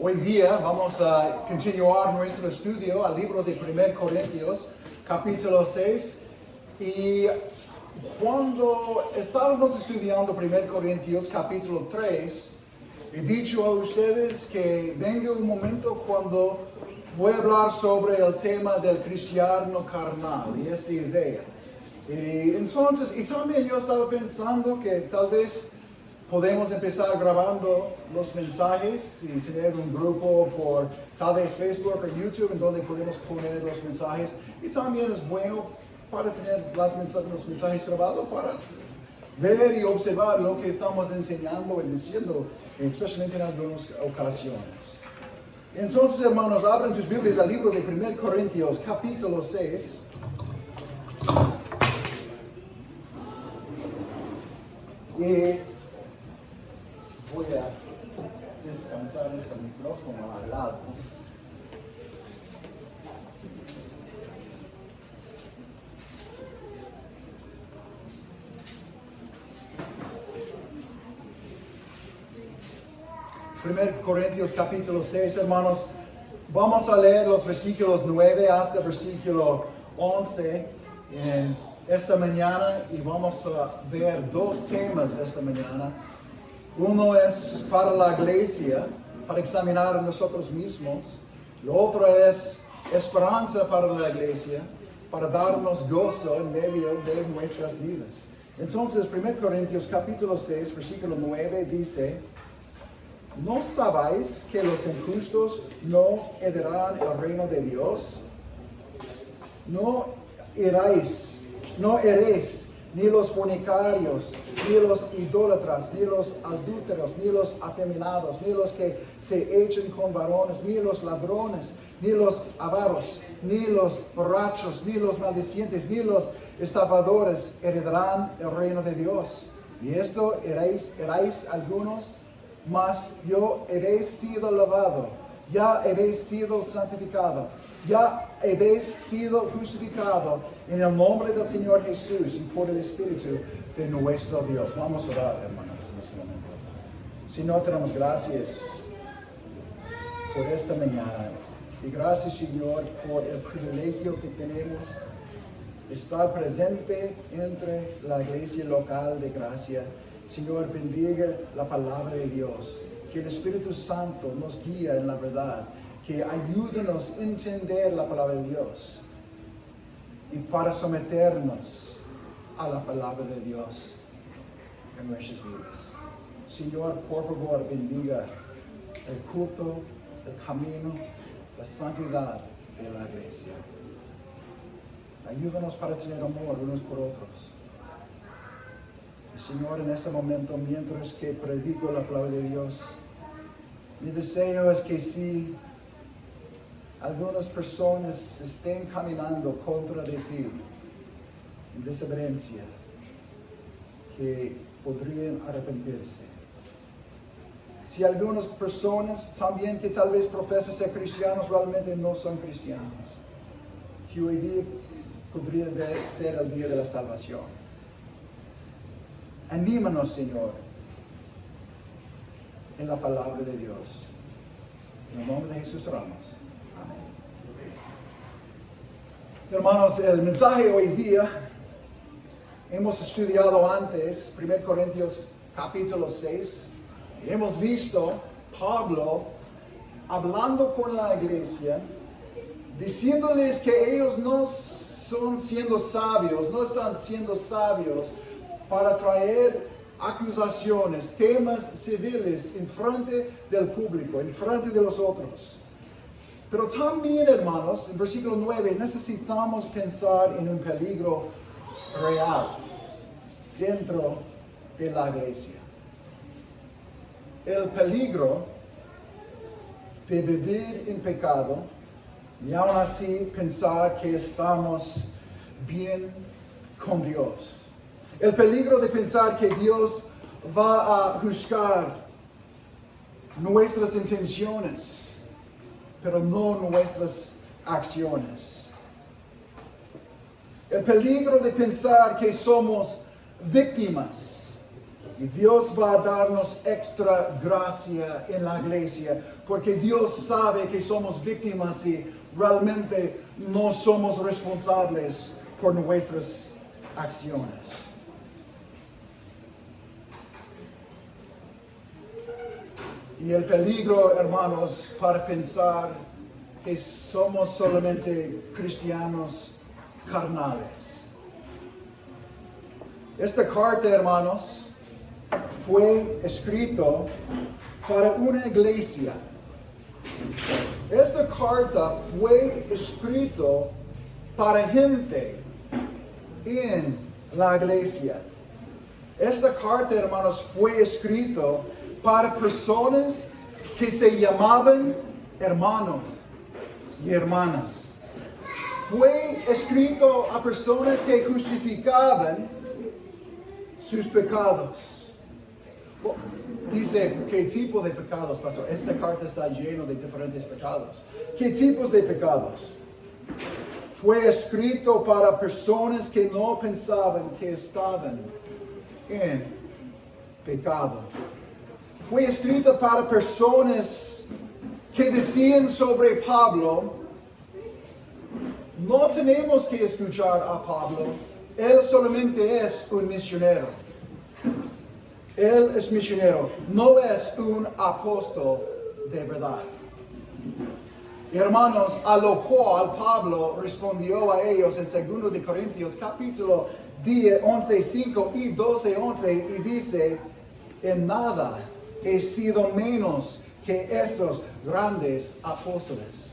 Hoy día vamos a continuar nuestro estudio al libro de 1 Corintios, capítulo 6. Y cuando estábamos estudiando 1 Corintios, capítulo 3, he dicho a ustedes que venga un momento cuando voy a hablar sobre el tema del cristiano carnal y esta idea. Y entonces, y también yo estaba pensando que tal vez podemos empezar grabando los mensajes y tener un grupo por tal vez Facebook o YouTube en donde podemos poner los mensajes. Y también es bueno para tener los mensajes grabados para ver y observar lo que estamos enseñando y diciendo, especialmente en algunas ocasiones. Entonces, hermanos, abran sus Biblias al libro de 1 Corintios, capítulo 6. Y voy a descansar ese micrófono al lado. Primer Corintios capítulo 6, hermanos. Vamos a leer los versículos 9 hasta versículo 11 en esta mañana y vamos a ver dos temas esta mañana. Uno es para la iglesia, para examinar a nosotros mismos. Lo otro es esperanza para la iglesia, para darnos gozo en medio de nuestras vidas. Entonces, 1 Corintios capítulo 6, versículo 9 dice: ¿No sabéis que los injustos no heredarán el reino de Dios? No eréis ni los fornicarios, ni los idólatras, ni los adúlteros, ni los afeminados, ni los que se echan con varones, ni los ladrones, ni los avaros, ni los borrachos, ni los maldicientes, ni los estafadores heredarán el reino de Dios. Y esto erais algunos, mas yo habéis sido lavado, ya habéis sido santificado, ya habéis sido justificado en el nombre del Señor Jesús y por el Espíritu de nuestro Dios. Vamos a orar, hermanos, en este momento. Señor, te damos gracias por esta mañana. Y gracias, Señor, por el privilegio que tenemos de estar presente entre la iglesia local de Gracia. Señor, bendiga la palabra de Dios, que el Espíritu Santo nos guíe en la verdad, que ayúdenos a entender la palabra de Dios y para someternos a la palabra de Dios en nuestras vidas. Señor, por favor, bendiga el culto, el camino, la santidad de la iglesia. Ayúdanos para tener amor unos por otros. Señor, en este momento, mientras que predico la palabra de Dios, mi deseo es que si algunas personas estén caminando contra de ti, en desobediencia, que podrían arrepentirse. Si algunas personas también que tal vez profesan ser cristianos, realmente no son cristianos, que hoy día podría ser el día de la salvación. Anímanos, Señor, en la palabra de Dios. En el nombre de Jesús oramos. Amén. Hermanos, el mensaje hoy día, hemos estudiado antes, 1 Corintios capítulo 6, y hemos visto Pablo hablando con la iglesia, diciéndoles que ellos no son siendo sabios, no están siendo sabios para traer acusaciones, temas civiles en frente del público, en frente de los otros. Pero también, hermanos, en versículo 9, necesitamos pensar en un peligro real dentro de la iglesia. El peligro de vivir en pecado y aún así pensar que estamos bien con Dios. El peligro de pensar que Dios va a juzgar nuestras intenciones, pero no nuestras acciones. El peligro de pensar que somos víctimas Y Dios va a darnos extra gracia en la iglesia, porque Dios sabe que somos víctimas y realmente no somos responsables por nuestras acciones. Y el peligro, hermanos, para pensar que somos solamente cristianos carnales. Esta carta, hermanos, fue escrito para una iglesia. Esta carta fue escrito para gente en la iglesia. Esta carta, hermanos, fue escrito para personas que se llamaban hermanos y hermanas. Fue escrito a personas que justificaban sus pecados. Dice, ¿qué tipo de pecados, pastor? Esta carta está llena de diferentes pecados. ¿Qué tipos de pecados? Fue escrito para personas que no pensaban que estaban en pecado. Fue escrito para personas que decían sobre Pablo, no tenemos que escuchar a Pablo, él solamente es un misionero. Él es misionero, no es un apóstol de verdad. Hermanos, a lo cual Pablo respondió a ellos en 2 de Corintios capítulo 11, 5 y 12, 11, y dice, en nada he sido menos que estos grandes apóstoles.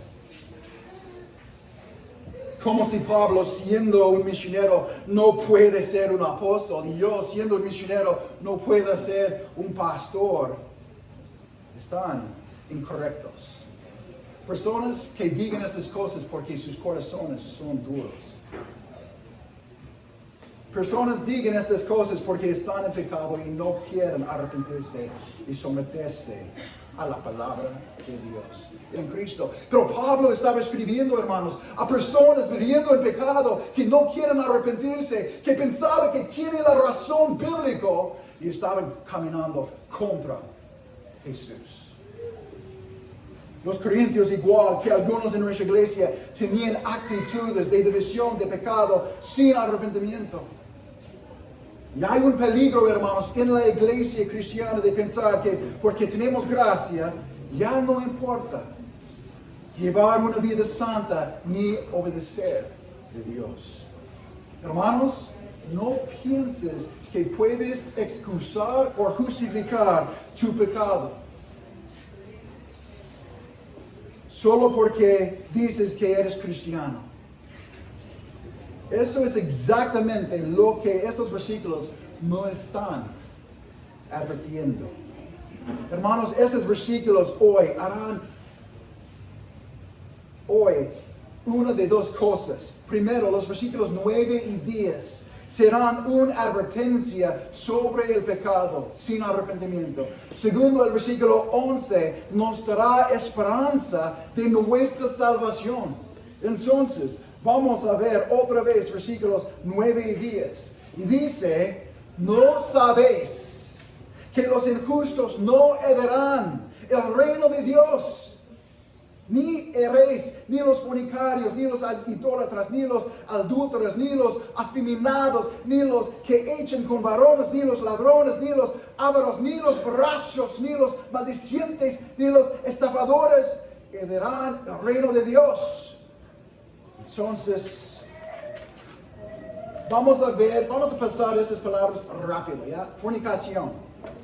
Como si Pablo, siendo un misionero, no puede ser un apóstol, y yo, siendo un misionero, no pueda ser un pastor. Están incorrectos. Personas que digan estas cosas porque sus corazones son duros. Personas digan estas cosas porque están en pecado y no quieren arrepentirse y someterse a la palabra de Dios en Cristo. Pero Pablo estaba escribiendo, hermanos, a personas viviendo en pecado que no quieren arrepentirse, que pensaban que tienen la razón bíblica y estaban caminando contra Jesús. Los corintios, igual que algunos en nuestra iglesia, tenían actitudes de división de pecado sin arrepentimiento. Y hay un peligro, hermanos, en la iglesia cristiana de pensar que porque tenemos gracia, ya no importa llevar una vida santa ni obedecer de Dios. Hermanos, no pienses que puedes excusar o justificar tu pecado solo porque dices que eres cristiano. Eso es exactamente lo que estos versículos no están advirtiendo. Hermanos, estos versículos hoy harán una de dos cosas. Primero, los versículos 9 y 10 serán una advertencia sobre el pecado sin arrepentimiento. Segundo, el versículo 11 nos dará esperanza de nuestra salvación. Entonces, vamos a ver otra vez versículos 9 y 10. Y dice, ¿no sabéis que los injustos no heredarán el reino de Dios? Ni heréis, ni los fornicarios, ni los idólatras, ni los adúlteros, ni los afeminados, ni los que echan con varones, ni los ladrones, ni los ávaros, ni los borrachos, ni los maldicientes, ni los estafadores heredarán el reino de Dios. Entonces, vamos a pasar esas palabras rápido, ¿ya? Fornicación.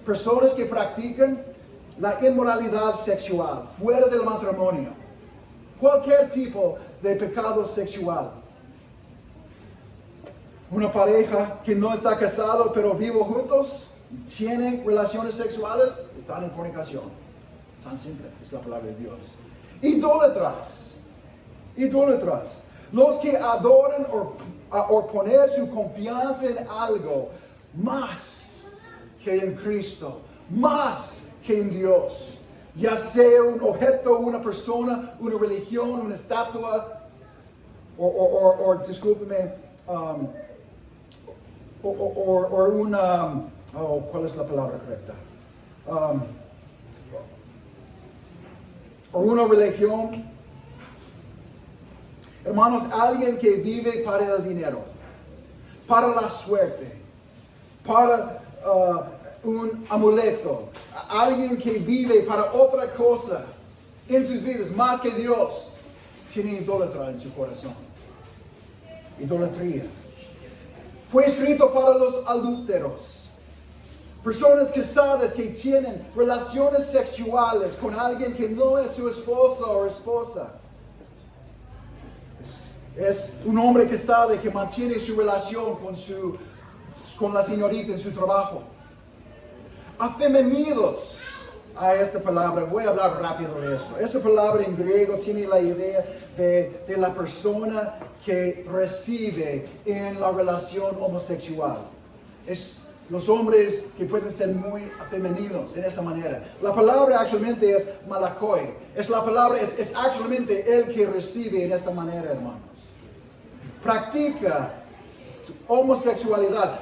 Personas que practican la inmoralidad sexual fuera del matrimonio. Cualquier tipo de pecado sexual. Una pareja que no está casado pero vive juntos, tiene relaciones sexuales, están en fornicación. Tan simple es la palabra de Dios. Idólatras. Los que adoran o poner su confianza en algo más que en Cristo, más que en Dios, ya sea un objeto, una persona, una religión, una estatua, o discúlpeme, ¿cuál es la palabra correcta? O una religión. Hermanos, alguien que vive para el dinero, para la suerte, para un amuleto, alguien que vive para otra cosa en sus vidas más que Dios, tiene idólatra en su corazón. Idolatría. Fue escrito para los adúlteros, personas casadas que tienen relaciones sexuales con alguien que no es su esposa o esposa. Es un hombre casado que mantiene su relación con la señorita en su trabajo. Afemenidos a esta palabra. Voy a hablar rápido de eso. Esa palabra en griego tiene la idea de la persona que recibe en la relación homosexual. Es los hombres que pueden ser muy afemenidos en esta manera. La palabra actualmente es malakoi. Es actualmente el que recibe en esta manera, hermanos. Practica homosexualidad.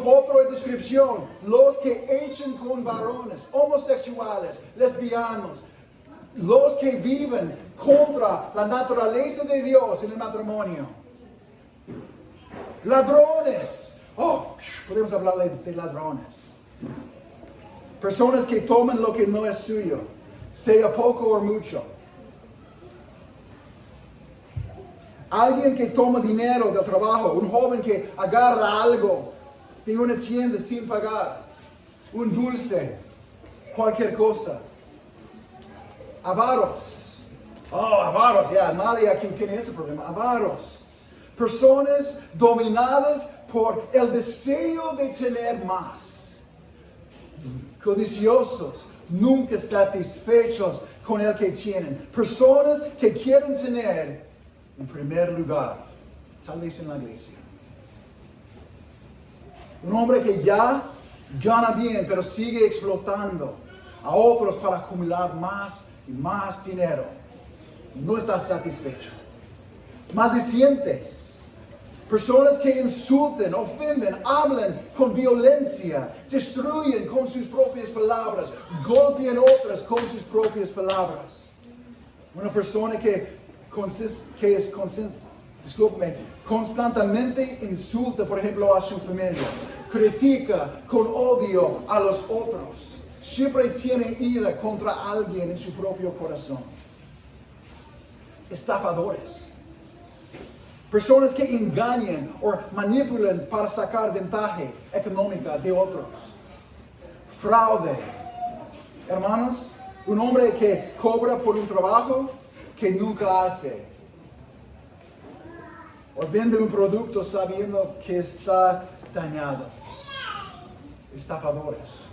Otra descripción, los que echan con varones, homosexuales, lesbianos, los que viven contra la naturaleza de Dios en el matrimonio. Ladrones. Podemos hablar de ladrones. Personas que toman lo que no es suyo, sea poco o mucho. Alguien que toma dinero del trabajo, un joven que agarra algo de una tienda sin pagar, un dulce, cualquier cosa. Avaros. Avaros, nadie aquí tiene ese problema. Avaros. Personas dominadas por el deseo de tener más. Codiciosos, nunca satisfechos con el que tienen. Personas que quieren tener en primer lugar, tal vez en la iglesia. Un hombre que ya gana bien, pero sigue explotando a otros para acumular más y más dinero. No está satisfecho. Maldicientes. Personas que insulten, ofenden, hablan con violencia, destruyen con sus propias palabras, golpean otras con sus propias palabras. Una persona que constantemente insulta, por ejemplo, a su familia, critica con odio a los otros, siempre tiene ira contra alguien en su propio corazón. Estafadores. Personas que engañan o manipulan para sacar ventaja económica de otros. Fraude. Hermanos, un hombre que cobra por un trabajo que nunca hace. O vende un producto sabiendo que está dañado. Estafadores.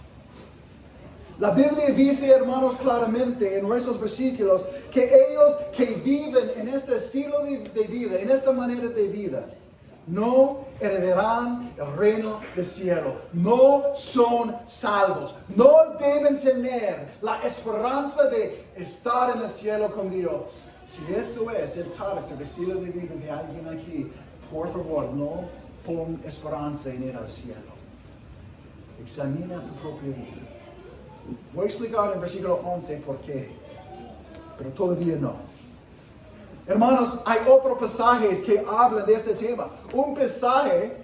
La Biblia dice, hermanos, claramente en nuestros versículos que ellos que viven en este estilo de vida, en esta manera de vida, no heredarán el reino del cielo. No son salvos. No deben tener la esperanza de estar en el cielo con Dios. Si esto es el carácter, el estilo de vida de alguien aquí, por favor, no pon esperanza en ir al cielo. Examina tu propia vida. Voy a explicar en versículo 11 por qué, pero todavía no. Hermanos, hay otros pasajes que hablan de este tema. Un pasaje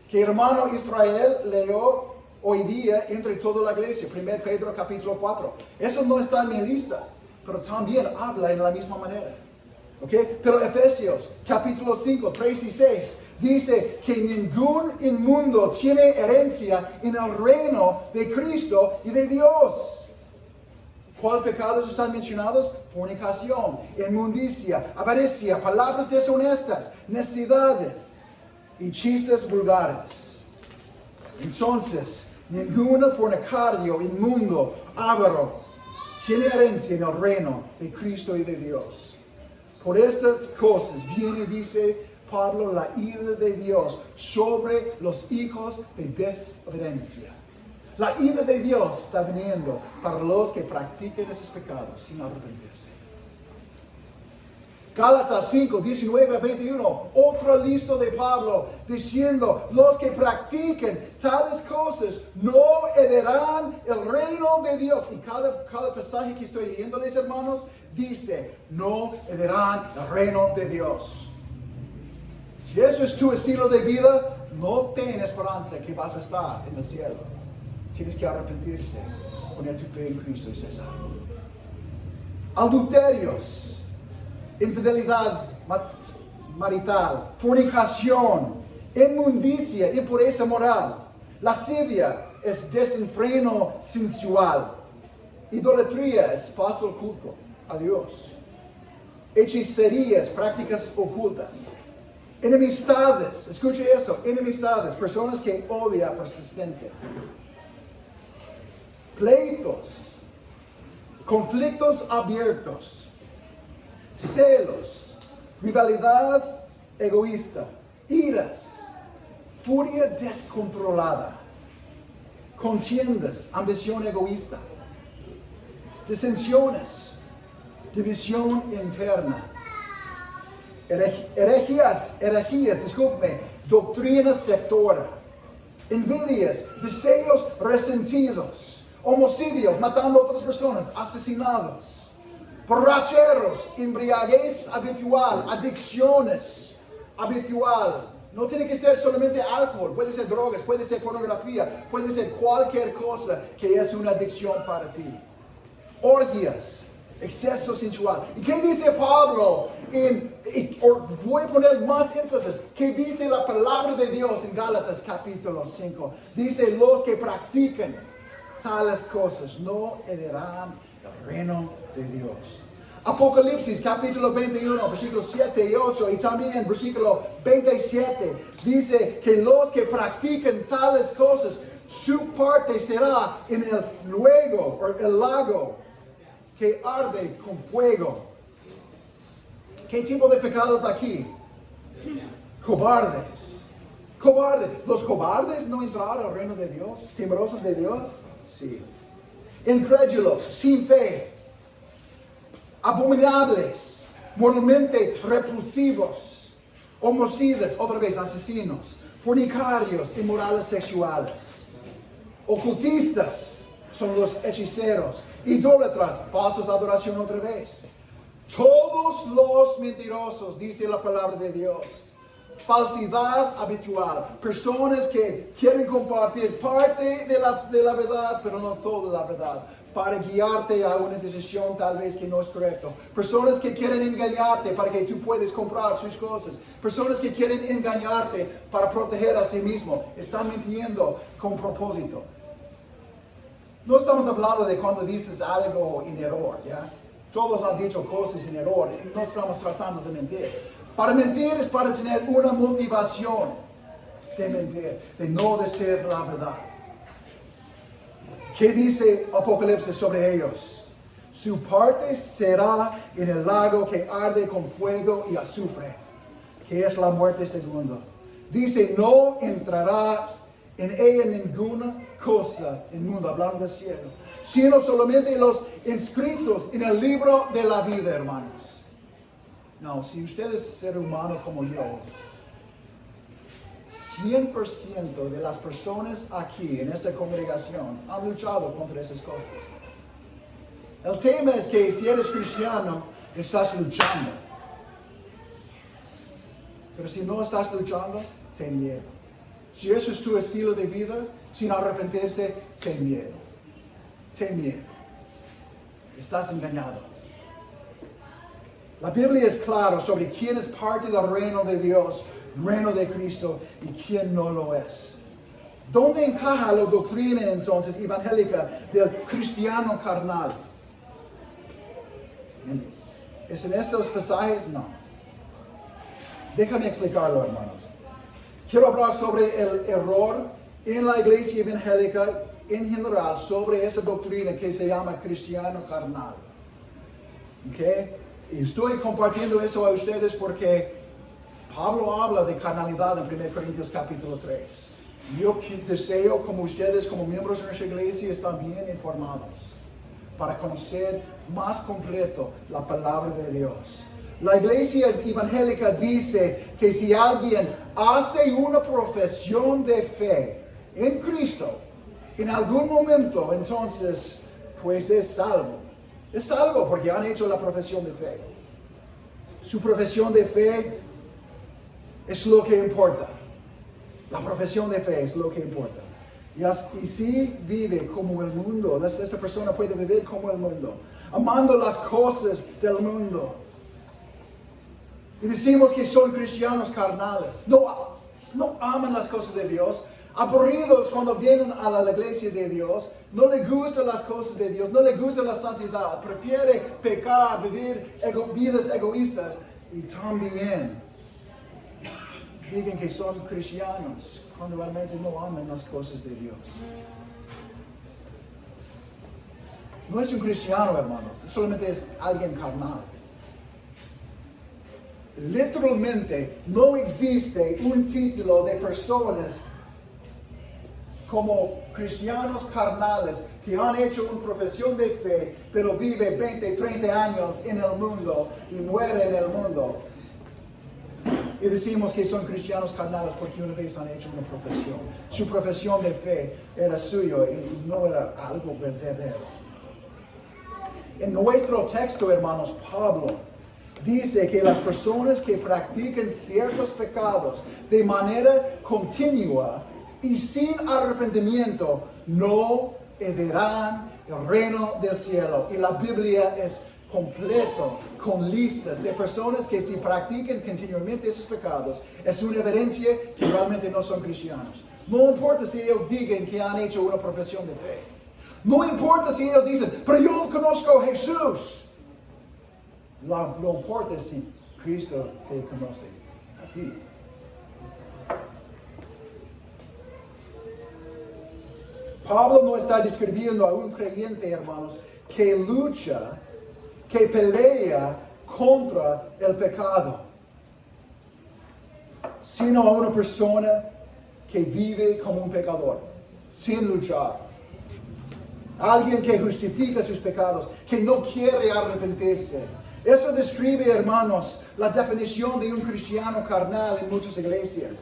que hermano Israel leyó hoy día entre toda la iglesia, 1 Pedro capítulo 4. Eso no está en mi lista, pero también habla en la misma manera. ¿Okay? Pero Efesios capítulo 5, 3 y 6 dice que ningún inmundo tiene herencia en el reino de Cristo y de Dios. ¿Cuáles pecados están mencionados? Fornicación, inmundicia, avaricia, palabras deshonestas, necedades y chistes vulgares. Entonces, ningún fornicario, inmundo, avaro, tiene herencia en el reino de Cristo y de Dios. Por estas cosas viene, dice Pablo, la ira de Dios sobre los hijos de desobediencia. La ira de Dios está viniendo para los que practican esos pecados sin arrepentirse. Gálatas 5, 19 a 21, otra lista de Pablo diciendo, los que practiquen tales cosas no heredarán el reino de Dios. Y cada pasaje que estoy leyéndoles, hermanos, dice, no heredarán el reino de Dios. Si eso es tu estilo de vida, no ten esperanza que vas a estar en el cielo. Tienes que arrepentirse, poner tu fe en Cristo y ser salvo. Adulterios, infidelidad marital, fornicación, inmundicia, impureza moral, lascivia es desenfreno sensual, idolatría es falso culto a Dios, hechicerías, prácticas ocultas, enemistades, escuche eso, enemistades, personas que odian persistente, pleitos, conflictos abiertos, celos, rivalidad egoísta, iras, furia descontrolada, contiendas, ambición egoísta, disensiones, división interna, herejías, doctrina sectora, envidias, deseos resentidos, homicidios, matando a otras personas, asesinados, borracheros, embriaguez habitual, adicciones habitual. No tiene que ser solamente alcohol, puede ser drogas, puede ser pornografía, puede ser cualquier cosa que es una adicción para ti. Orgías, exceso sensual. ¿Y qué dice Pablo? Voy a poner más énfasis. ¿Qué dice la palabra de Dios en Gálatas capítulo 5? Dice, los que practican tales cosas no heredarán el reino de Dios. Apocalipsis capítulo 21, versículos 7 y 8 y también versículo 27 dice que los que practican tales cosas, su parte será en el lago que arde con fuego. ¿Qué tipo de pecados aquí? Cobardes. ¿Los cobardes no entrarán al reino de Dios? ¿Temerosos de Dios? Sí. Incrédulos, sin fe, abominables, moralmente repulsivos, homicidas, otra vez asesinos, fornicarios, inmorales sexuales, ocultistas, son los hechiceros, idólatras, falsos de adoración otra vez. Todos los mentirosos, dice la palabra de Dios. Falsidad habitual. Personas que quieren compartir parte de la verdad, pero no toda la verdad, para guiarte a una decisión tal vez que no es correcto. Personas que quieren engañarte para que tú puedas comprar sus cosas. Personas que quieren engañarte para proteger a sí mismo. Están mintiendo con propósito. No estamos hablando de cuando dices algo en error, ¿ya? Todos han dicho cosas en error y no estamos tratando de mentir. Para mentir es para tener una motivación de mentir, de no decir la verdad. ¿Qué dice Apocalipsis sobre ellos? Su parte será en el lago que arde con fuego y azufre, que es la muerte segunda. Dice, no entrará en ella ninguna cosa inmunda, hablando del cielo, sino solamente los inscritos en el libro de la vida, hermanos. No, si usted es ser humano como yo, 100% de las personas aquí en esta congregación han luchado contra esas cosas. El tema es que si eres cristiano, estás luchando. Pero si no estás luchando, ten miedo. Si eso es tu estilo de vida, sin arrepentirse, ten miedo. Ten miedo. Estás engañado. La Biblia es clara sobre quién es parte del reino de Dios, reino de Cristo, y quién no lo es. ¿Dónde encaja la doctrina entonces evangélica del cristiano carnal? ¿Es en estos pasajes? No. Déjame explicarlo, hermanos. Quiero hablar sobre el error en la iglesia evangélica en general sobre esta doctrina que se llama cristiano carnal. ¿Okay? Y estoy compartiendo eso a ustedes porque Pablo habla de carnalidad en 1 Corintios capítulo 3. Yo deseo, como ustedes, como miembros de nuestra iglesia, están bien informados para conocer más completo la palabra de Dios, La iglesia evangélica dice que si alguien hace una profesión de fe en Cristo, en algún momento, entonces, pues es salvo. Es salvo porque han hecho la profesión de fe. Su profesión de fe es lo que importa. La profesión de fe es lo que importa. Y si vive como el mundo, esta persona puede vivir como el mundo, amando las cosas del mundo. Y decimos que son cristianos carnales. No aman las cosas de Dios. Aburridos cuando vienen a la iglesia de Dios. No les gustan las cosas de Dios. No les gusta la santidad. Prefiere pecar, vivir vidas egoístas. Y también digan que son cristianos cuando realmente no aman las cosas de Dios. No es un cristiano, hermanos. Solamente es alguien carnal. Literalmente no existe un título de personas como cristianos carnales que han hecho una profesión de fe, pero vive 20, 30 años en el mundo y muere en el mundo. Y decimos que son cristianos carnales porque una vez han hecho una profesión. Su profesión de fe era suya y no era algo verdadero. En nuestro texto, hermanos, Pablo dice que las personas que practican ciertos pecados de manera continua y sin arrepentimiento no heredarán el reino del cielo. Y la Biblia es completo con listas de personas que si practican continuamente esos pecados es una evidencia que realmente no son cristianos. No importa si ellos digan que han hecho una profesión de fe. No importa si ellos dicen, pero yo conozco a Jesús. Lo importa es si Cristo te conoce a ti. Pablo no está describiendo a un creyente, hermanos, que lucha, que pelea contra el pecado, sino a una persona que vive como un pecador, sin luchar. Alguien que justifica sus pecados, que no quiere arrepentirse. Eso describe, hermanos, la definición de un cristiano carnal en muchas iglesias.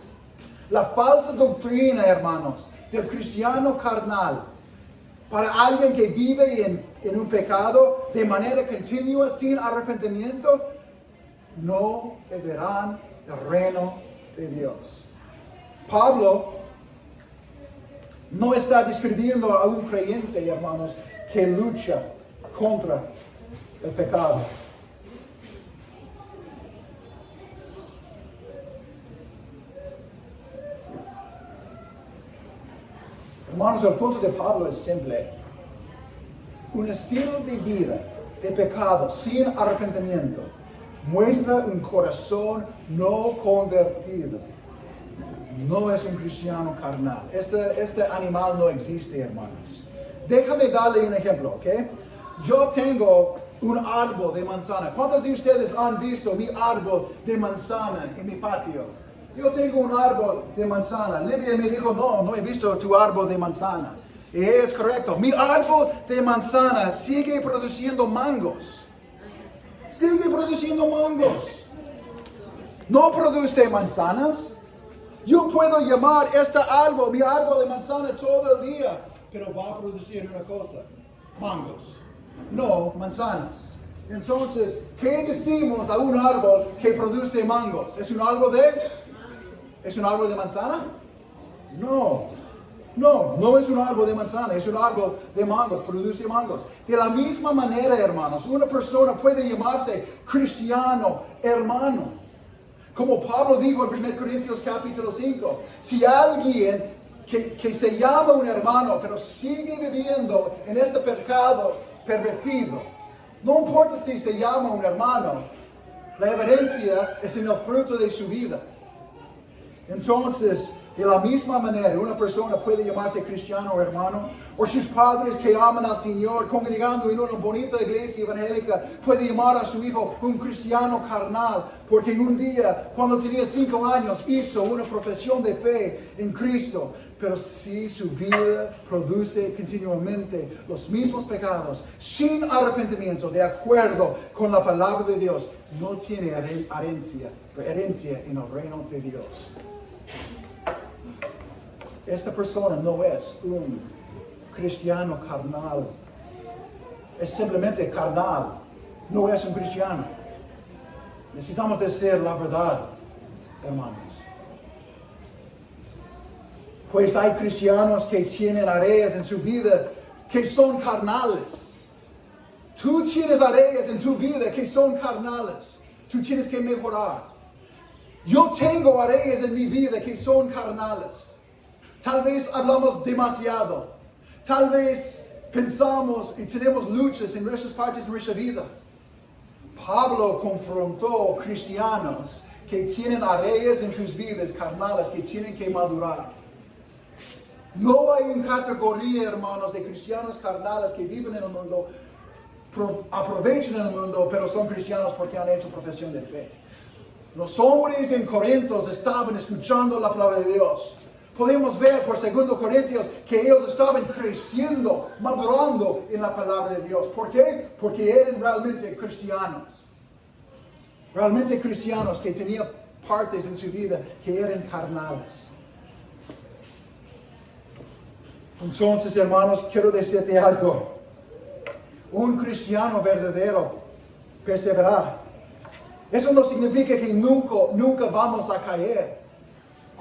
La falsa doctrina, hermanos, del cristiano carnal, para alguien que vive en un pecado de manera continua, sin arrepentimiento, no verán el reino de Dios. Pablo no está describiendo a un creyente, hermanos, que lucha contra el pecado. Hermanos, el punto de Pablo es simple. Un estilo de vida de pecado sin arrepentimiento muestra un corazón no convertido. No es un cristiano carnal. Este animal no existe, hermanos. Déjame darle un ejemplo, ¿ok? Yo tengo un árbol de manzana. ¿Cuántos de ustedes han visto mi árbol de manzana en mi patio? Yo tengo un árbol de manzana. Livia me dijo, no he visto tu árbol de manzana. Y es correcto. Mi árbol de manzana sigue produciendo mangos. Sigue produciendo mangos. No produce manzanas. Yo puedo llamar este árbol, mi árbol de manzana todo el día, pero va a producir una cosa, mangos, no manzanas. Entonces, ¿qué decimos a un árbol que produce mangos? ¿Es un árbol de manzana? No es un árbol de manzana, es un árbol de mangos, produce mangos. De la misma manera, hermanos, una persona puede llamarse cristiano, hermano. Como Pablo dijo en 1 Corintios capítulo 5, si alguien que se llama un hermano, pero sigue viviendo en este pecado pervertido, no importa si se llama un hermano, la evidencia es en el fruto de su vida. Entonces, de la misma manera, una persona puede llamarse cristiano o hermano, o sus padres que aman al Señor, congregando en una bonita iglesia evangélica, puede llamar a su hijo un cristiano carnal, porque en un día, cuando tenía 5 años, hizo una profesión de fe en Cristo, Pero si su vida produce continuamente los mismos pecados, sin arrepentimiento, de acuerdo con la palabra de Dios, no tiene herencia en el reino de Dios. Esta persona no es un cristiano carnal. Es simplemente carnal. No es un cristiano. Necesitamos decir la verdad, hermanos. Pues hay cristianos que tienen áreas en su vida que son carnales. Tú tienes áreas en tu vida que son carnales. Tú tienes que mejorar. Yo tengo áreas en mi vida que son carnales. Tal vez hablamos demasiado. Tal vez pensamos y tenemos luchas en nuestras partes de nuestra vida. Pablo confrontó cristianos que tienen áreas en sus vidas carnales que tienen que madurar. No hay una categoría, hermanos, de cristianos carnales que viven en el mundo, aprovechan el mundo, pero son cristianos porque han hecho profesión de fe. Los hombres en Corintios estaban escuchando la palabra de Dios. Podemos ver por 2 Corintios que ellos estaban creciendo, madurando en la palabra de Dios. ¿Por qué? Porque eran realmente cristianos. Realmente cristianos que tenían partes en su vida que eran carnales. Entonces, hermanos, quiero decirte algo. Un cristiano verdadero perseverar. Eso no significa que nunca vamos a caer.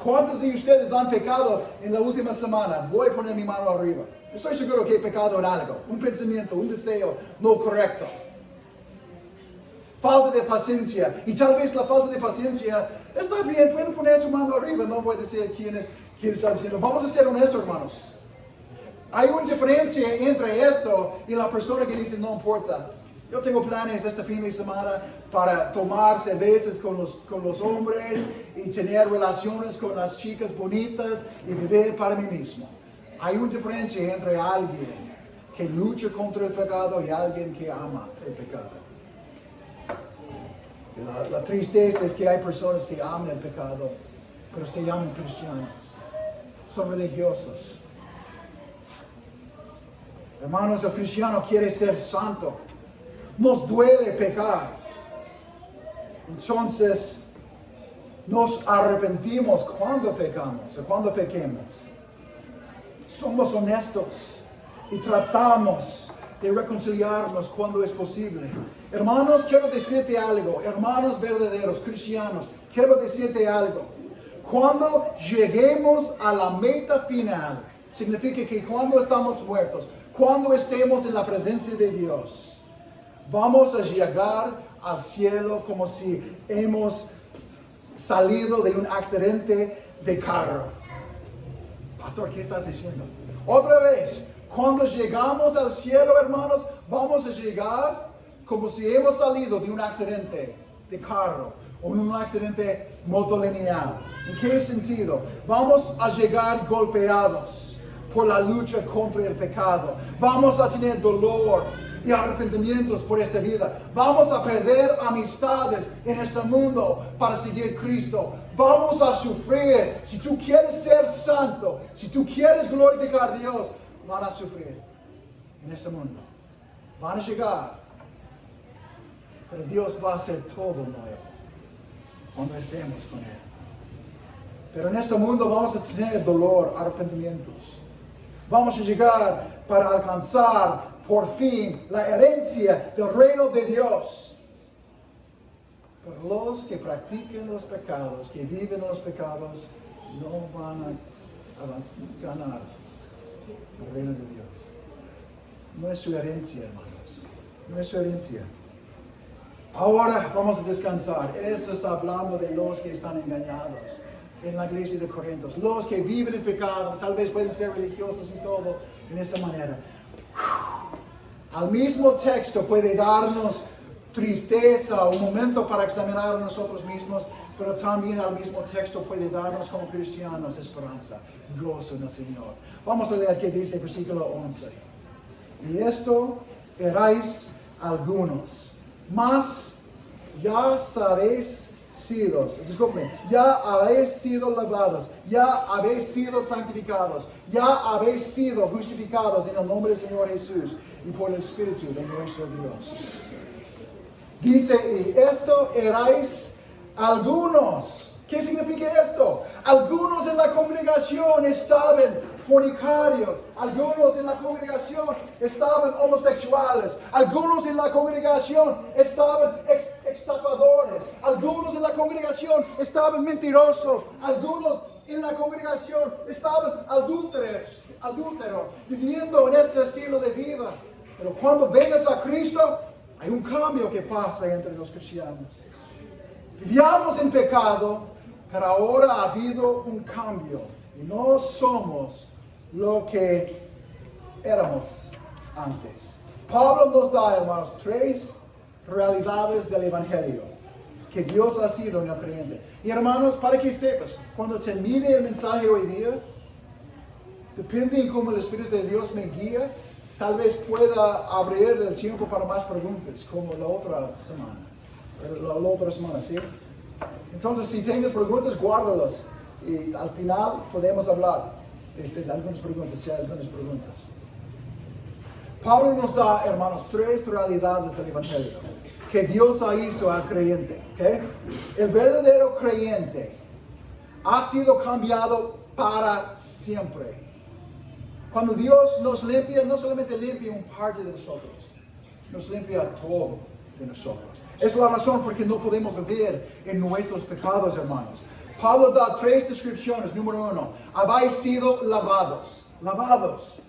¿Cuántos de ustedes han pecado en la última semana? Voy a poner mi mano arriba. Estoy seguro que he pecado en algo. Un pensamiento, un deseo no correcto. Falta de paciencia. Y tal vez la falta de paciencia está bien. Pueden poner su mano arriba. No voy a decir quién está diciendo. Vamos a ser honestos, hermanos. Hay una diferencia entre esto y la persona que dice no importa. Yo tengo planes este fin de semana para tomar cervezas con los hombres y tener relaciones con las chicas bonitas y vivir para mí mismo. Hay una diferencia entre alguien que lucha contra el pecado y alguien que ama el pecado. La tristeza es que hay personas que aman el pecado, pero se llaman cristianos. Son religiosos. Hermanos, el cristiano quiere ser santo. Nos duele pecar. Entonces, nos arrepentimos cuando pecamos o cuando pequemos. Somos honestos y tratamos de reconciliarnos cuando es posible. Hermanos, quiero decirte algo. Hermanos verdaderos, cristianos, quiero decirte algo. Cuando lleguemos a la meta final, significa que cuando estamos muertos, cuando estemos en la presencia de Dios, vamos a llegar al cielo como si hemos salido de un accidente de carro. Pastor, ¿qué estás diciendo? Otra vez, cuando llegamos al cielo, hermanos, vamos a llegar como si hemos salido de un accidente de carro o un accidente motolineal. ¿En qué sentido? Vamos a llegar golpeados por la lucha contra el pecado. Vamos a tener dolor y arrepentimientos por esta vida. Vamos a perder amistades en este mundo para seguir a Cristo. Vamos a sufrir. Si tú quieres ser santo, si tú quieres glorificar a Dios, van a sufrir en este mundo. Van a llegar. Pero Dios va a hacer todo nuevo cuando estemos con Él. Pero en este mundo vamos a tener dolor, arrepentimientos. Vamos a llegar para alcanzar por fin la herencia del reino de Dios. Pero los que practiquen los pecados, que viven los pecados, no van a ganar el reino de Dios. No es su herencia, hermanos. No es su herencia. Ahora vamos a descansar. Eso está hablando de los que están engañados en la iglesia de Corintios. Los que viven en pecado, tal vez pueden ser religiosos y todo, en esta manera. Al mismo texto puede darnos tristeza, un momento para examinar a nosotros mismos, pero también al mismo texto puede darnos como cristianos esperanza, gozo en el Señor. Vamos a leer qué dice el versículo 11. Y esto erais algunos, mas ya sabéis ya habéis sido lavados, ya habéis sido santificados, ya habéis sido justificados en el nombre del Señor Jesús y por el Espíritu de nuestro Dios. Dice, y esto erais algunos. ¿Qué significa esto? Algunos en la congregación estaban fornicarios, algunos en la congregación estaban homosexuales, algunos en la congregación estaban estafadores, algunos en la congregación estaban mentirosos, algunos en la congregación estaban adúlteros, viviendo en este estilo de vida. Pero cuando vengas a Cristo, hay un cambio que pasa entre los cristianos. Vivíamos en pecado, pero ahora ha habido un cambio. Y no somos lo que éramos antes. Pablo nos da, hermanos, 3 realidades del Evangelio que Dios ha sido en el creyente. Y hermanos, para que sepas, cuando termine el mensaje hoy día, depende en cómo el Espíritu de Dios me guía, tal vez pueda abrir el tiempo para más preguntas, como la otra semana, ¿sí? Entonces, si tienes preguntas, guárdalas. Y al final podemos hablar de algunas preguntas, si hay algunas preguntas. Pablo nos da, hermanos, 3 realidades del Evangelio que Dios ha hizo al creyente. ¿Okay? El verdadero creyente ha sido cambiado para siempre. Cuando Dios nos limpia, no solamente limpia un parte de nosotros, nos limpia todo de nosotros. Es la razón por que no podemos vivir en nuestros pecados, hermanos. Pablo da 3 descripciones. Número 1, habéis sido lavados. Lavados.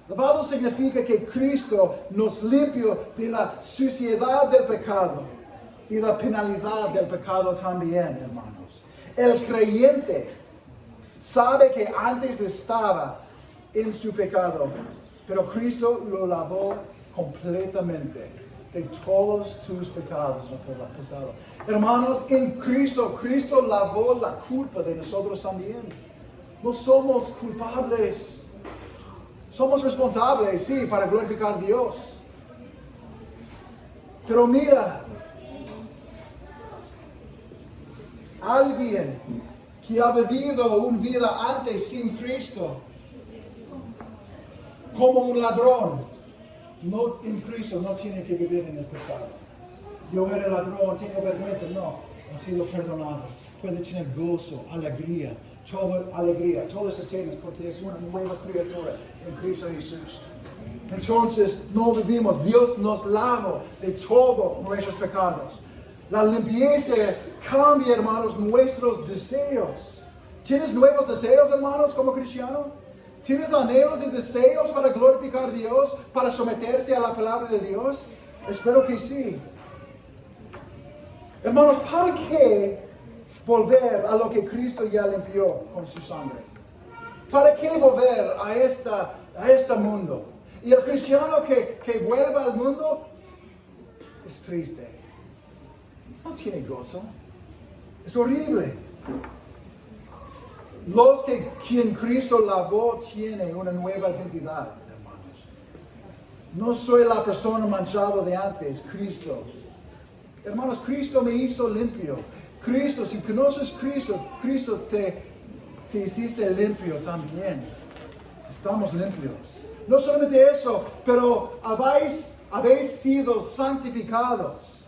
Lavado significa que Cristo nos limpió de la suciedad del pecado y la penalidad del pecado también, hermanos. El creyente sabe que antes estaba en su pecado, pero Cristo lo lavó completamente de todos tus pecados en el pasado. Hermanos, en Cristo lavó la culpa de nosotros también. No somos culpables. Somos responsables, sí, para glorificar a Dios. Pero mira, alguien que ha vivido una vida antes sin Cristo, como un ladrón, no en Cristo no tiene que vivir en el pasado. Yo era ladrón, tengo vergüenza, no, ha sido perdonado. Puede tener gozo, alegría, todos esos temas, porque es una nueva criatura en Cristo Jesús. Entonces, no vivimos, Dios nos lava de todos nuestros pecados. La limpieza cambia, hermanos, nuestros deseos. ¿Tienes nuevos deseos, hermanos, como cristiano? ¿Tienes anhelos y deseos para glorificar a Dios, para someterse a la palabra de Dios? Espero que sí. Hermanos, ¿para qué volver a lo que Cristo ya limpió con su sangre? ¿Para qué volver a este mundo? Y el cristiano que vuelve al mundo es triste. No tiene gozo. Es horrible. Los que quien Cristo lavó tienen una nueva identidad, hermanos. No soy la persona manchada de antes, Cristo. Hermanos, Cristo me hizo limpio. Cristo, si conoces Cristo, Cristo te hiciste limpio también. Estamos limpios. No solamente eso, pero habéis sido santificados.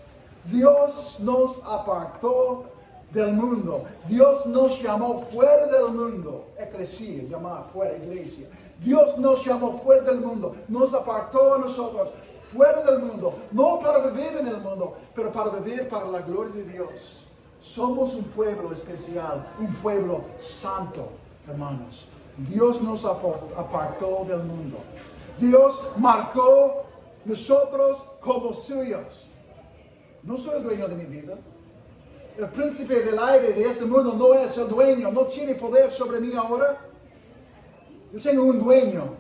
Dios nos apartó del mundo. Dios nos llamó fuera del mundo. Eclesia, llamar fuera, iglesia. Dios nos llamó fuera del mundo. Nos apartó a nosotros fuera del mundo. No para vivir en el mundo, pero para vivir para la gloria de Dios. Somos un pueblo especial, un pueblo santo, hermanos. Dios nos apartó del mundo. Dios marcó nosotros como suyos. No soy el dueño de mi vida. El príncipe del aire de este mundo no es el dueño, no tiene poder sobre mí ahora. Yo tengo un dueño,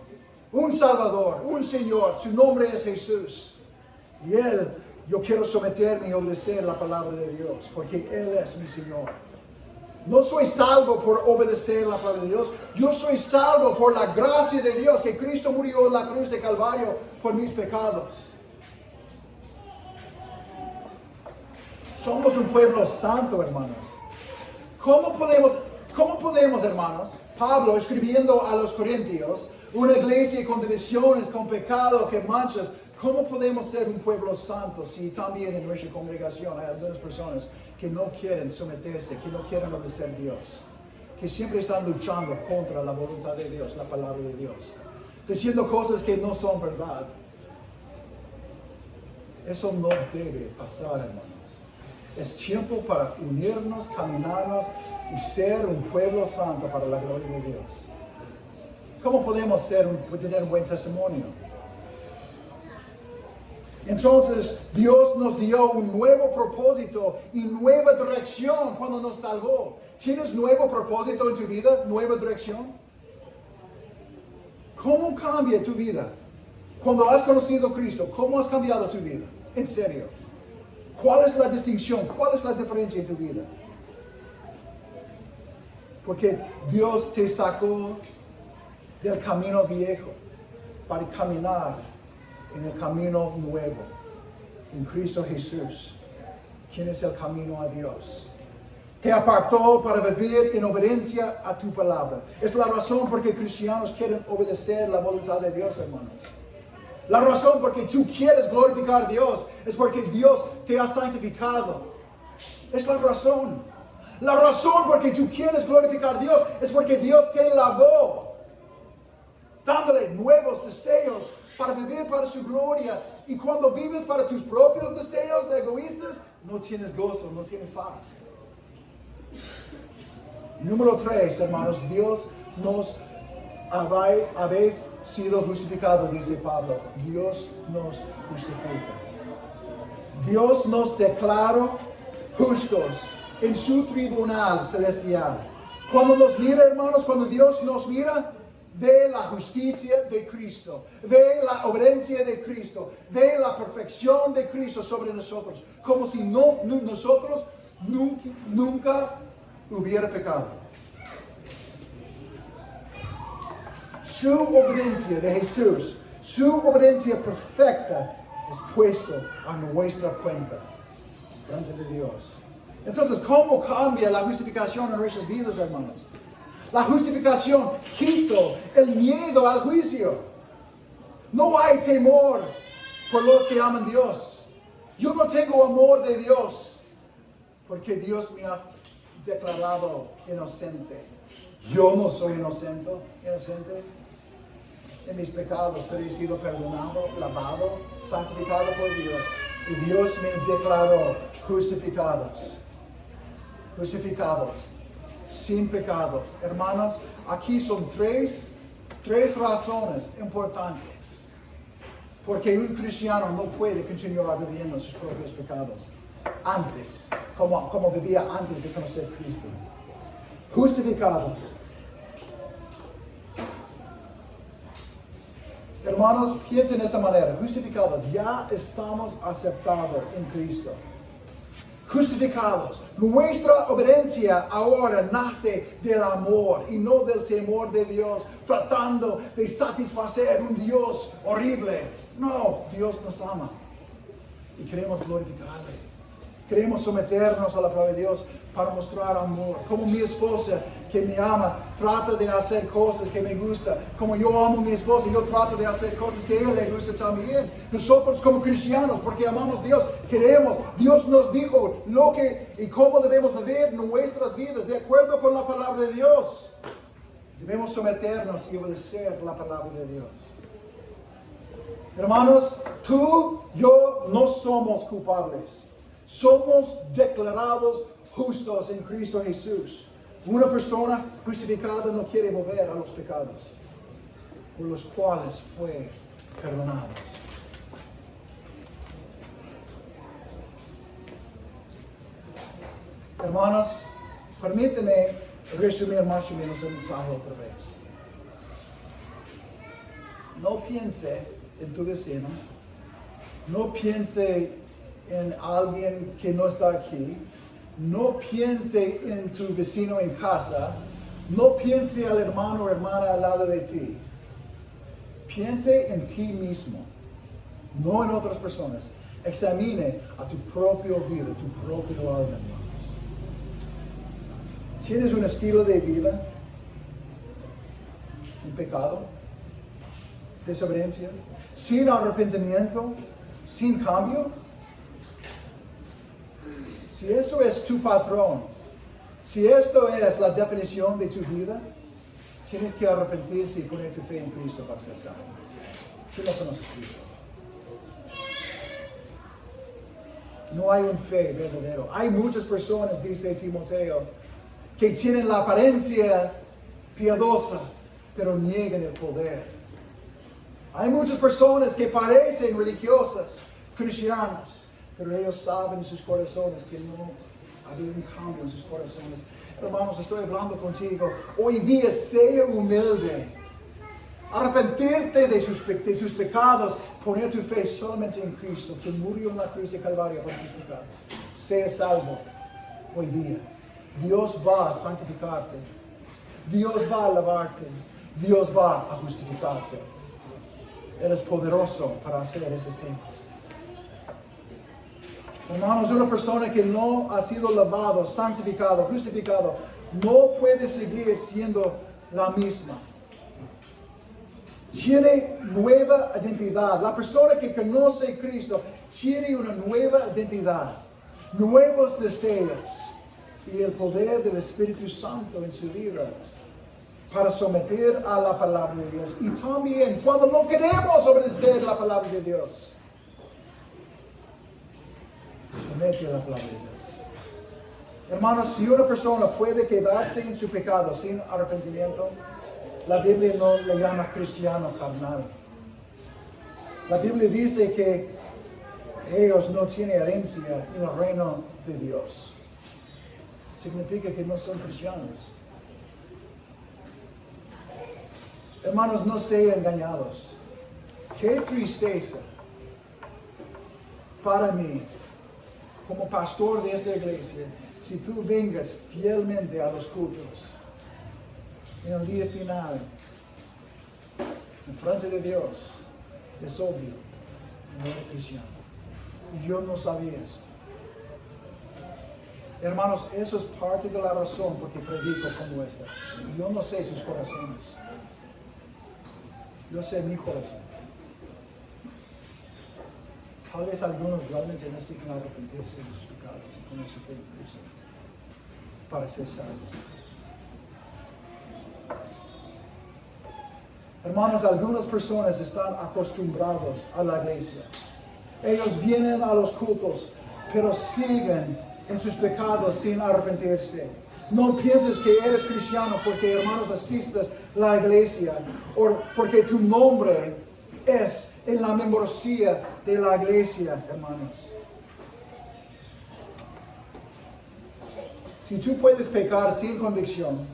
un Salvador, un Señor. Su nombre es Jesús. Y yo quiero someterme y obedecer la palabra de Dios, porque Él es mi Señor. No soy salvo por obedecer la palabra de Dios. Yo soy salvo por la gracia de Dios, que Cristo murió en la cruz de Calvario por mis pecados. Somos un pueblo santo, hermanos. ¿Cómo podemos, hermanos, Pablo escribiendo a los Corintios, una iglesia con divisiones, con pecado, que manchas, cómo podemos ser un pueblo santo si también en nuestra congregación hay algunas personas que no quieren someterse, que no quieren obedecer a Dios, que siempre están luchando contra la voluntad de Dios, la palabra de Dios, diciendo cosas que no son verdad? Eso no debe pasar, hermanos. Es tiempo para unirnos, caminarnos y ser un pueblo santo para la gloria de Dios. ¿Cómo podemos tener un buen testimonio? Entonces, Dios nos dio un nuevo propósito y nueva dirección cuando nos salvó. ¿Tienes nuevo propósito en tu vida? ¿Nueva dirección? ¿Cómo cambia tu vida? Cuando has conocido a Cristo, ¿cómo has cambiado tu vida? En serio. ¿Cuál es la distinción? ¿Cuál es la diferencia en tu vida? Porque Dios te sacó del camino viejo para caminar en el camino nuevo, en Cristo Jesús, quien es el camino a Dios. Te apartó para vivir en obediencia a tu palabra. Es la razón por que cristianos quieren obedecer la voluntad de Dios, hermanos. La razón por que tú quieres glorificar a Dios es porque Dios te ha santificado. Es la razón. La razón por que tú quieres glorificar a Dios es porque Dios te lavó, dándole nuevos deseos para vivir para su gloria. Y cuando vives para tus propios deseos egoístas, no tienes gozo, no tienes paz. Número 3, hermanos, Dios nos habéis sido justificados, dice Pablo. Dios nos justifica. Dios nos declaró justos en su tribunal celestial. Cuando nos mira, hermanos, cuando Dios nos mira, ve la justicia de Cristo, ve la obediencia de Cristo, ve la perfección de Cristo sobre nosotros, como si nosotros nunca hubiera pecado. Su obediencia de Jesús, su obediencia perfecta es puesto a nuestra cuenta delante de Dios. Entonces, ¿cómo cambia la justificación en nuestras vidas, hermanos? La justificación quita el miedo al juicio. No hay temor por los que aman a Dios. Yo no tengo amor de Dios porque Dios me ha declarado inocente. Yo no soy inocente en mis pecados, pero he sido perdonado, lavado, santificado por Dios. Y Dios me declaró justificados, sin pecado. Hermanos, aquí son tres razones importantes porque un cristiano no puede continuar viviendo sus propios pecados antes, como vivía antes de conocer a Cristo. Justificados. Hermanos, piensen de esta manera. Justificados, ya estamos aceptados en Cristo. Justificados. Nuestra obediencia ahora nace del amor y no del temor de Dios, tratando de satisfacer un Dios horrible. No, Dios nos ama y queremos glorificarle. Queremos someternos a la palabra de Dios para mostrar amor. Como mi esposa que me ama, trata de hacer cosas que me gustan. Como yo amo a mi esposa, yo trato de hacer cosas que a ella le gusta también. Nosotros como cristianos, porque amamos a Dios, queremos. Dios nos dijo lo que y cómo debemos vivir nuestras vidas de acuerdo con la palabra de Dios. Debemos someternos y obedecer la palabra de Dios. Hermanos, tú, yo no somos culpables. Somos declarados justos en Cristo Jesús. Una persona justificada no quiere volver a los pecados por los cuales fue perdonado. Hermanos, permíteme resumir más o menos el mensaje otra vez. No piense en tu vecino, no piense en alguien que no está aquí, no piense en tu vecino en casa, no piense al hermano o hermana al lado de ti. Piense en ti mismo, no en otras personas. examine a tu propia vida, tu propio alma, hermanos. ¿Tienes un estilo de vida? ¿Un pecado? ¿Desobediencia? ¿Sin arrepentimiento? ¿Sin cambio? Si eso es tu patrón, si esto es la definición de tu vida, tienes que arrepentirse y poner tu fe en Cristo para ser salvo. Tú no conoces a Cristo. No hay un fe verdadero. Hay muchas personas, dice Timoteo, que tienen la apariencia piadosa, pero niegan el poder. Hay muchas personas que parecen religiosas, cristianas, pero ellos saben en sus corazones que no ha habido un cambio en sus corazones. Hermanos, estoy hablando contigo. Hoy día, sea humilde. Arrepentirte de tus pecados, poner tu fe solamente en Cristo, que murió en la cruz de Calvario por tus pecados. Sea salvo hoy día. Dios va a santificarte. Dios va a lavarte. Dios va a justificarte. Él es poderoso para hacer esos tiempos. Hermanos, una persona que no ha sido lavado, santificado, justificado, no puede seguir siendo la misma. Tiene nueva identidad. La persona que conoce a Cristo tiene una nueva identidad, nuevos deseos y el poder del Espíritu Santo en su vida para someter a la palabra de Dios. Y también cuando no queremos obedecer la palabra de Dios, somete a la palabra de Dios. Hermanos, si una persona puede quedarse en su pecado sin arrepentimiento, la Biblia no le llama cristiano carnal. La Biblia dice que ellos no tienen herencia en el reino de Dios. Significa que no son cristianos. Hermanos, no sean engañados. Qué tristeza para mí, como pastor de esta iglesia, si tú vengas fielmente a los cultos, en el día final, en frente de Dios, es obvio, no eres cristiano. Y yo no sabía eso. Hermanos, eso es parte de la razón por que predico como esta. Yo no sé tus corazones. Yo sé mi corazón. Tal vez algunos realmente necesitan arrepentirse de sus pecados y poner su fe en Cristo para ser salvos. Hermanos, algunas personas están acostumbrados a la iglesia. Ellos vienen a los cultos, pero siguen en sus pecados sin arrepentirse. No pienses que eres cristiano porque, hermanos, asistes a la iglesia o porque tu nombre es en la membresía de la iglesia, hermanos. Si tú puedes pecar sin convicción,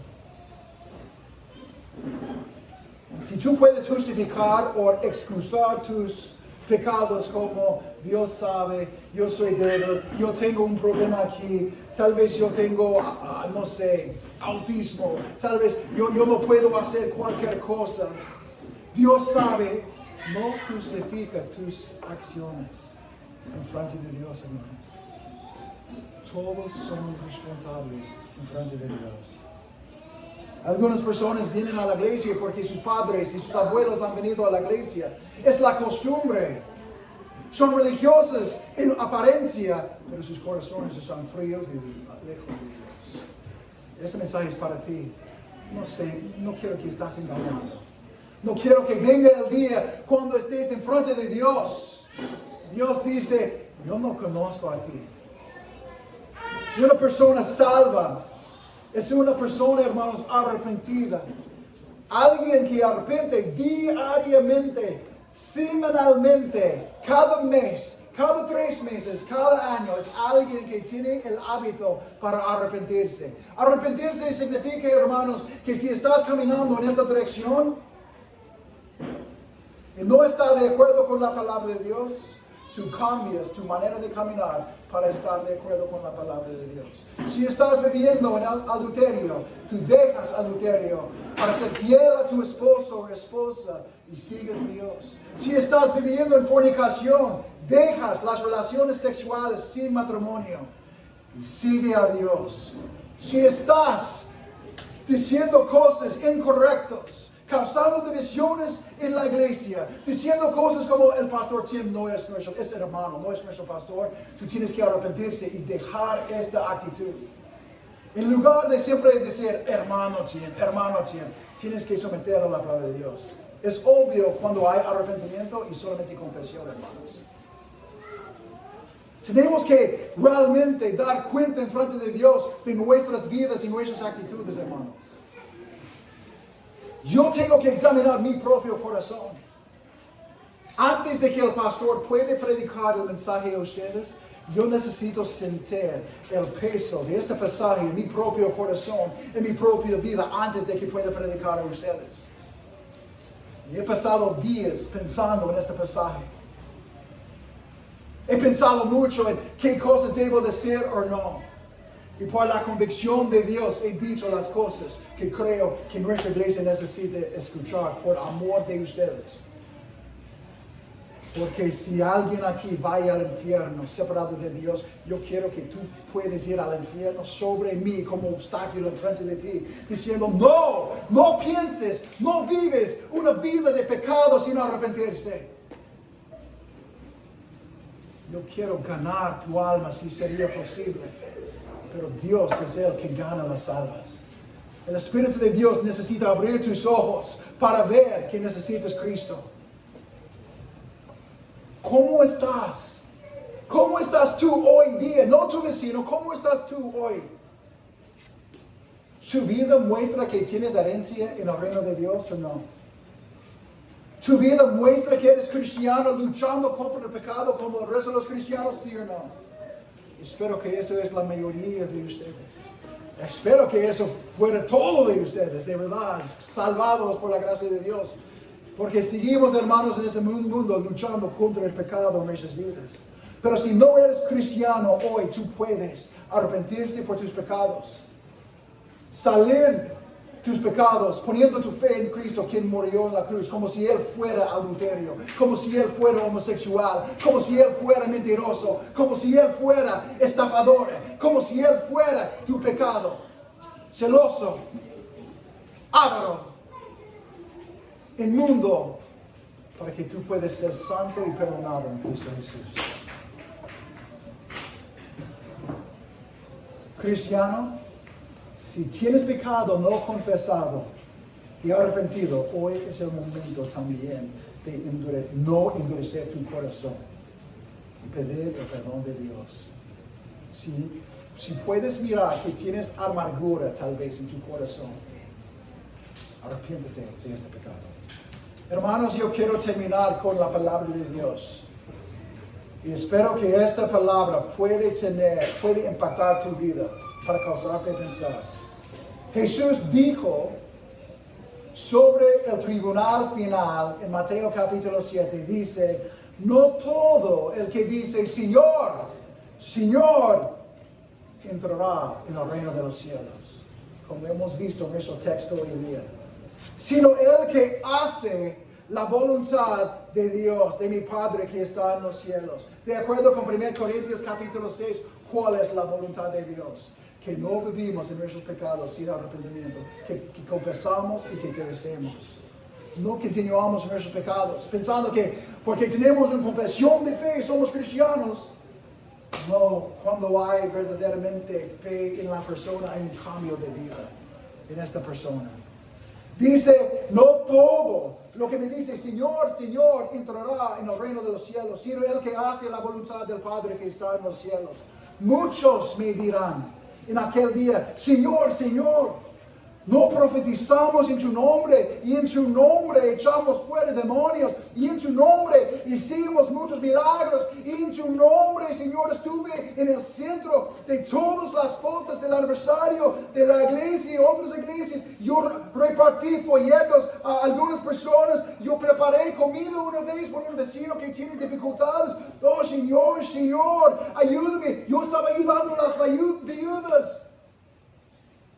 si tú puedes justificar o excusar tus pecados como Dios sabe, yo soy débil, yo tengo un problema aquí, tal vez yo tengo, no sé, autismo, tal vez yo no puedo hacer cualquier cosa. Dios sabe, no justifica tus acciones en frente de Dios, hermanos. Todos somos responsables en frente de Dios. Algunas personas vienen a la iglesia porque sus padres y sus abuelos han venido a la iglesia. Es la costumbre. Son religiosas en apariencia, pero sus corazones están fríos y lejos de Dios. Este mensaje es para ti. No sé, no quiero que estés engañado. No quiero que venga el día cuando estés en frente de Dios. Dios dice, yo no conozco a ti. Y una persona salva es una persona, hermanos, arrepentida. Alguien que arrepiente diariamente, semanalmente, cada mes, cada 3 meses, cada año. Es alguien que tiene el hábito para arrepentirse. Arrepentirse significa, hermanos, que si estás caminando en esta dirección y no estás de acuerdo con la palabra de Dios, tú cambias tu manera de caminar para estar de acuerdo con la palabra de Dios. Si estás viviendo en adulterio, tú dejas adulterio para ser fiel a tu esposo o esposa y sigues a Dios. Si estás viviendo en fornicación, dejas las relaciones sexuales sin matrimonio y sigue a Dios. Si estás diciendo cosas incorrectas, causando divisiones en la iglesia, diciendo cosas como el pastor Tim no es nuestro, es hermano, no es nuestro pastor, tú tienes que arrepentirse y dejar esta actitud. En lugar de siempre decir hermano Tim, tienes que someter a la palabra de Dios. Es obvio cuando hay arrepentimiento y solamente confesión, hermanos. Tenemos que realmente dar cuenta en frente de Dios de nuestras vidas y nuestras actitudes, hermanos. Yo tengo que examinar mi propio corazón. Antes de que el pastor pueda predicar el mensaje a ustedes, yo necesito sentir el peso de este pasaje en mi propio corazón, en mi propia vida, antes de que pueda predicar a ustedes. Y he pasado días pensando en este pasaje. He pensado mucho en qué cosas debo decir o no. Y por la convicción de Dios he dicho las cosas que creo que nuestra iglesia necesita escuchar por amor de ustedes. Porque si alguien aquí vaya al infierno separado de Dios, yo quiero que tú puedas ir al infierno sobre mí como obstáculo enfrente de ti, diciendo, no pienses, no vives una vida de pecado sin arrepentirse. Yo quiero ganar tu alma si sería posible, pero Dios es el que gana las almas. El Espíritu de Dios necesita abrir tus ojos para ver que necesitas Cristo. ¿Cómo estás? ¿Cómo estás tú hoy día? No tu vecino, ¿cómo estás tú hoy? ¿Tu vida muestra que tienes herencia en el reino de Dios o no? ¿Tu vida muestra que eres cristiano luchando contra el pecado como el resto de los cristianos, sí o no? Espero que eso es la mayoría de ustedes. Espero que eso fuera todo de ustedes, de verdad, salvados por la gracia de Dios. Porque seguimos, hermanos, en ese mundo luchando contra el pecado en nuestras vidas. Pero si no eres cristiano hoy, tú puedes arrepentirse por tus pecados. Salir tus pecados poniendo tu fe en Cristo, quien murió en la cruz, como si Él fuera adulterio, como si Él fuera homosexual, como si Él fuera mentiroso, como si Él fuera estafador, como si Él fuera tu pecado, celoso, avaro, inmundo, para que tú puedas ser santo y perdonado en Cristo Jesús. Cristiano, si tienes pecado no confesado y arrepentido, hoy es el momento también de no endurecer tu corazón y pedir el perdón de Dios. Si puedes mirar que tienes amargura tal vez en tu corazón, arrepiéntete de este pecado. Hermanos, yo quiero terminar con la palabra de Dios. Y espero que esta palabra puede impactar tu vida para causarte pensar. Jesús dijo sobre el tribunal final en Mateo capítulo 7, dice, no todo el que dice, Señor, Señor, entrará en el reino de los cielos, como hemos visto en nuestro texto hoy día, sino el que hace la voluntad de Dios, de mi Padre que está en los cielos. De acuerdo con 1 Corintios capítulo 6, ¿cuál es la voluntad de Dios? Que no vivimos en nuestros pecados sin arrepentimiento, que confesamos y que crecemos. No continuamos en nuestros pecados, pensando que porque tenemos una confesión de fe somos cristianos. No, cuando hay verdaderamente fe en la persona, hay un cambio de vida en esta persona. Dice, no todo lo que me dice, Señor, Señor, entrará en el reino de los cielos, sino el que hace la voluntad del Padre que está en los cielos. Muchos me dirán en aquel día, Señor, Señor, no profetizamos en tu nombre, y en tu nombre echamos fuera demonios, y en tu nombre hicimos muchos milagros, y en tu nombre, Señor, estuve en el centro de todas las fotos del aniversario de la iglesia y otras iglesias. Yo repartí folletos a algunas personas, yo preparé comida una vez por un vecino que tiene dificultades. Oh, Señor, Señor, ayúdame. Yo estaba ayudando a las viudas.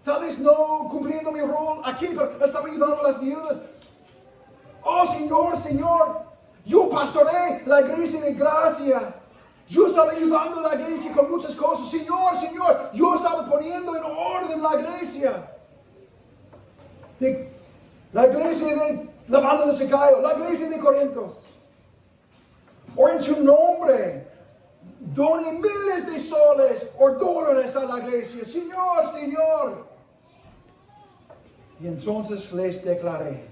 Tal vez no cumpliendo mi rol aquí, pero estaba ayudando a las viudas. oh Señor, Señor, yo pastoré la iglesia de gracia. Yo estaba ayudando a la iglesia con muchas cosas. Señor, Señor, yo estaba poniendo en orden la iglesia. La iglesia de la banda de Sicario, la iglesia de Corintios. O en su nombre, doné miles de soles o dólares a la iglesia. Señor, Señor. Y entonces les declaré,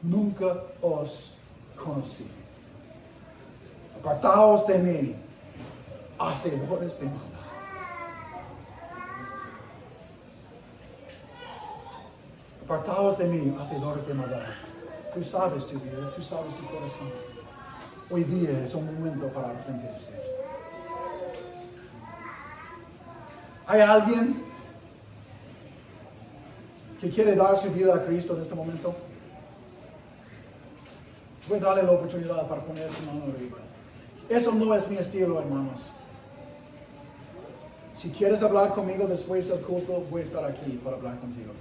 nunca os conocí. Apartaos de mí, hacedores de maldad. Apartaos de mí, hacedores de maldad. Tú sabes tu vida, tú sabes tu corazón. Hoy día es un momento para arrepentirse. ¿Hay alguien que quiere dar su vida a Cristo en este momento? Voy a darle la oportunidad para poner su mano arriba. Eso no es mi estilo, hermanos. Si quieres hablar conmigo después del culto, voy a estar aquí para hablar contigo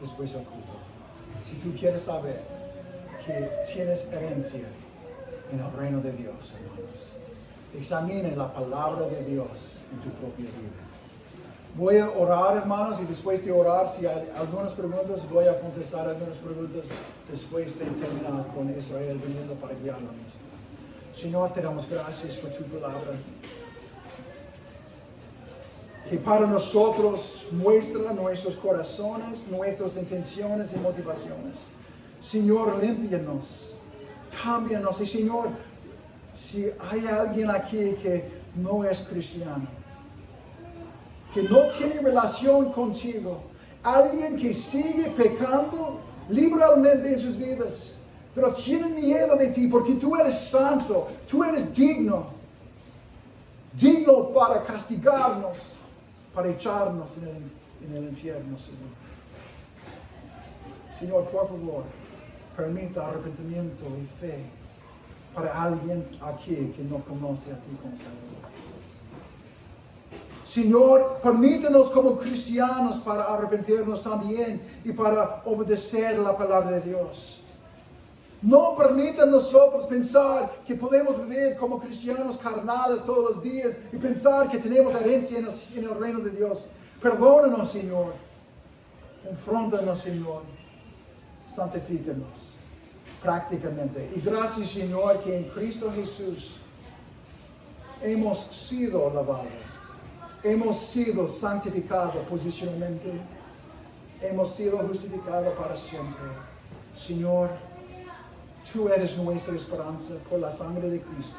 después del culto. Si tú quieres saber que tienes herencia en el reino de Dios, hermanos, examine la palabra de Dios en tu propia vida. Voy a orar, hermanos, y después de orar, si hay algunas preguntas, voy a contestar algunas preguntas después de terminar con Israel viniendo para guiarnos. Señor, te damos gracias por tu palabra, que para nosotros muestra nuestros corazones, nuestras intenciones y motivaciones. Señor, límpianos, cámbianos. Y Señor, si hay alguien aquí que no es cristiano, que no tiene relación contigo, alguien que sigue pecando liberalmente en sus vidas, pero tiene miedo de ti porque tú eres santo, tú eres digno para castigarnos, para echarnos en el infierno, Señor. Señor, por favor, permita arrepentimiento y fe para alguien aquí que no conoce a ti como Salvador. Señor, permítanos como cristianos para arrepentirnos también y para obedecer la palabra de Dios. No permitan nosotros pensar que podemos vivir como cristianos carnales todos los días y pensar que tenemos herencia en el reino de Dios. Perdónanos, Señor. Confróntanos, Señor. Santifícanos prácticamente. Y gracias, Señor, que en Cristo Jesús hemos sido lavados. Hemos sido santificados posicionalmente. Hemos sido justificados para siempre. Señor, tú eres nuestra esperanza por la sangre de Cristo,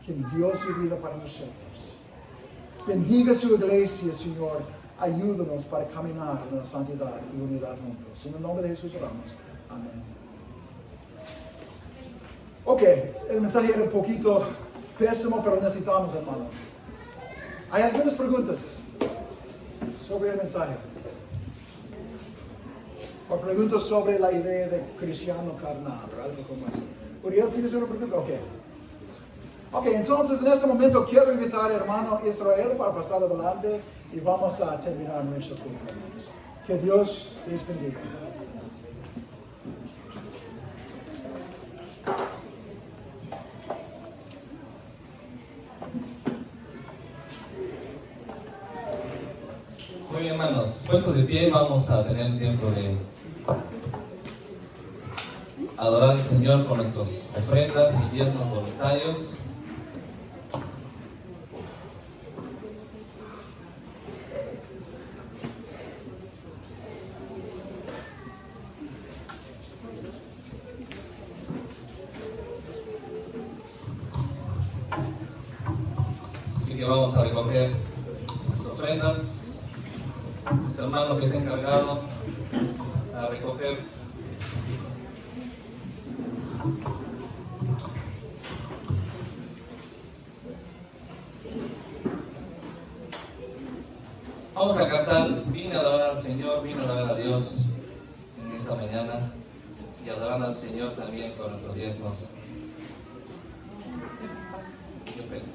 quien dio su vida para nosotros. Bendiga su iglesia, Señor. Ayúdanos para caminar en la santidad y unidad juntos. En el nombre de Jesús oramos. Amén. Ok, el mensaje era un poquito pésimo, pero necesitamos, hermanos. Hay algunas preguntas sobre el mensaje. O preguntas sobre la idea de cristiano carnal, o algo como eso. Uriel, ¿tienes una pregunta? Ok, entonces en este momento quiero invitar al hermano Israel para pasar adelante y vamos a terminar nuestro culto. Que Dios les bendiga. Muy bien, hermanos, puestos de pie, vamos a tener un tiempo de adorar al Señor con nuestras ofrendas y diezmos voluntarios. Así que vamos a recoger las ofrendas. Nuestro hermano que se ha encargado a recoger vamos a cantar. Vine a adorar al Señor, vine a adorar a Dios en esta mañana y adorar al Señor también con nuestros diezmos.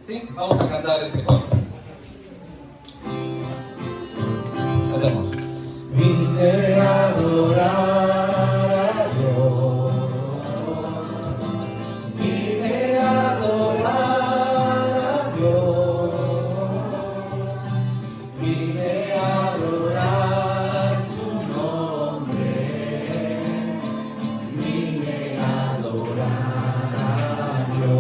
Sí, vamos a cantar este coro.